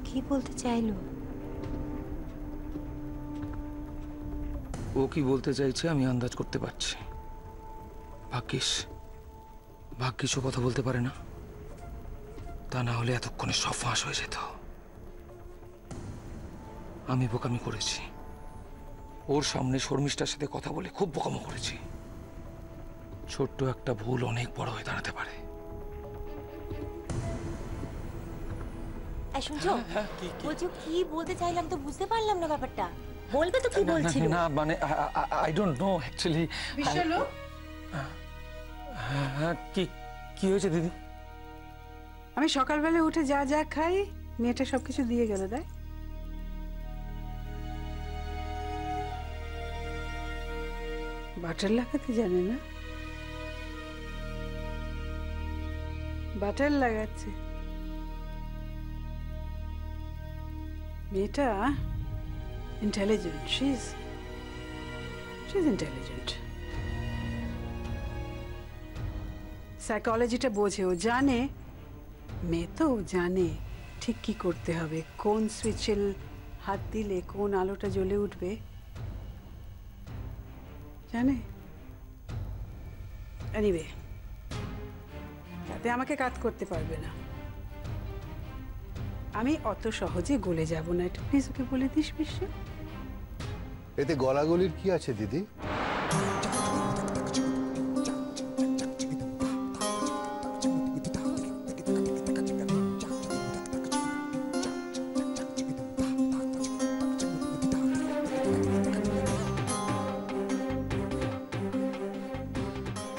কি বলতে চাইলো? ও কি বলতে চাইছে আমি আন্দাজ করতে পারছি। ভাগ্যিস ভাগ্যিস ও কথা বলতে পারে না, তা না হলে এতক্ষণে সব ফাঁস হয়ে যেত। আমি বোকামি করেছি, ওর সামনে শর্মিষ্ঠার সাথে কথা বলে খুব বোকামো করেছি। ছোট্ট একটা ভুল অনেক বড় হয়ে দাঁড়াতে পারে। শুনছো, বলছো কি বলতে চাইলাম তো বুঝতে পারলাম না ব্যাপারটা। বলবে তো কি বলছিল? না মানে আই ডোন্ট নো অ্যাকচুয়ালি। বিশালু, হ্যাঁ কি কি হয়েছে দিদি? আমি সকালবেলা উঠে যা যা খাই মেয়েটা সবকিছু দিয়ে গেল। দেখ, বাটার লাগাতে জানে না, বাটার লাগাচ্ছে। মেয়েটা ইন্টেলিজেন্ট, শি ইজ ইন্টেলিজেন্ট। সাইকোলজিটা বোঝে, ও জানে। মেয়ে তো জানে ঠিক কি করতে হবে, কোন সুইচে হাত দিলে কোন আলোটা জ্বলে উঠবে জানে। এনিওয়ে, তাতে আমাকে কাজ করতে পারবে না। আমি অত সহজে গলে যাব না, এটা প্লিজ ওকে বলে দিস বিশ্ব। এতে গলাগলির কি আছে দিদি?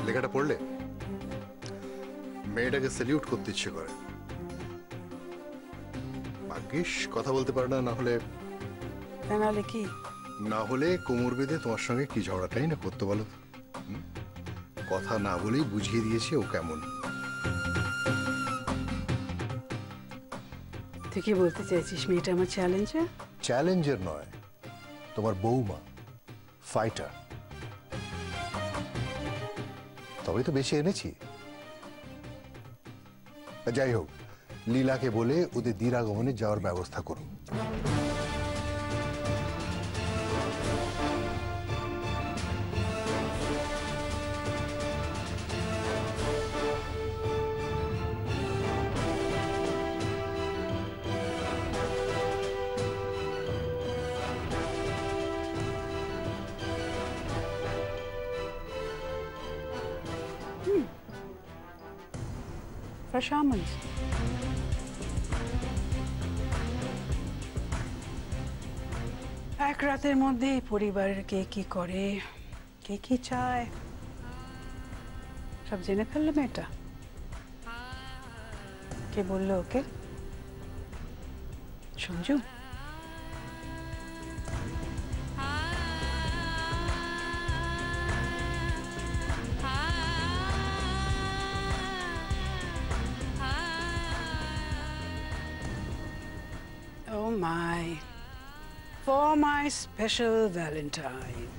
লেখাটা পড়লে মেয়েটাকে স্যালিউট করতে ইচ্ছে করে। ভাগ্যিস কথা বলতে পারে না, না হলে কি না হলে কোমর বেঁধে তোমার সঙ্গে কি ঝগড়াটাই না করতে বলো। কথা না বলেই বুঝিয়ে দিয়েছে ও কেমন। তুই কি বলতে চাইছিস? মেয়েটা আমার চ্যালেঞ্জার? চ্যালেঞ্জার নয়, তোমার বৌমা, ফাইটার। তবেই তো বেশি এনেছি। যাই হোক, লীলাকে বলে ওদের দ্বিরাগমনে যাওয়ার ব্যবস্থা করুন। Fresh almonds. এক রাতের মধ্যে পরিবারের কে কি করে, কে কি চায়, সব জেনে ফেললো মেয়েটা। কে বললো ওকে? Sanju? Oh my, for my special Valentine.